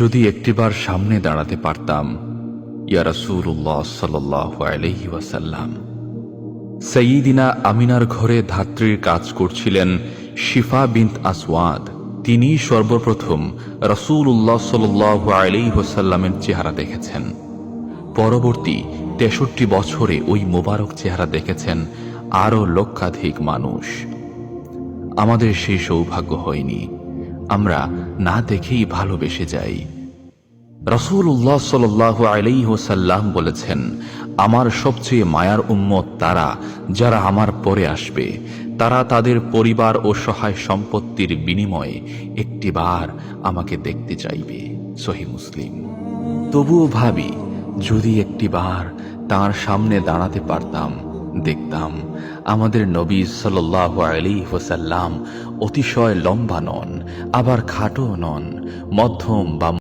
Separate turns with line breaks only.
যদি একটিবার সামনে দাঁড়াতে পারতাম, ইয়া রাসূলুল্লাহ সাল্লাল্লাহু আলাইহি ওয়াসাল্লাম। সাইয়্যিদিনা আমিনার ঘরে ধাত্রীর কাজ করছিলেন শিফা বিনত আসওয়াদ। তিনি সর্বপ্রথম রাসূলুল্লাহ সাল্লাল্লাহু আলাইহি ওয়াসাল্লামের চেহারা দেখেছেন। পরবর্তী ৬৩ বছরে ওই মোবারক চেহারা দেখেছেন আরও লক্ষাধিক মানুষ। আমাদের সেই সৌভাগ্য হয়নি, আমরা না দেখেই ভালোবেসে যাই। রাসূলুল্লাহ সাল্লাল্লাহু আলাইহি ওয়াসাল্লাম বলেছেন, আমার সবচেয়ে মায়ার উম্মত তারা যারা আমার পরে আসবে। তারা তাদের পরিবার ও সহায় সম্পত্তির বিনিময়ে একটিবার আমাকে দেখতে চাইবে। সহিহ মুসলিম। তবুও ভাবি, যদি একটিবার তার সামনে দাঁড়াতে পারতাম, দেখতাম আমাদের নবী সাল্লাল্লাহু আলাইহি ওয়াসাল্লাম অতিশয় লম্বা নন, আবার খাটো নন, মধ্যম বা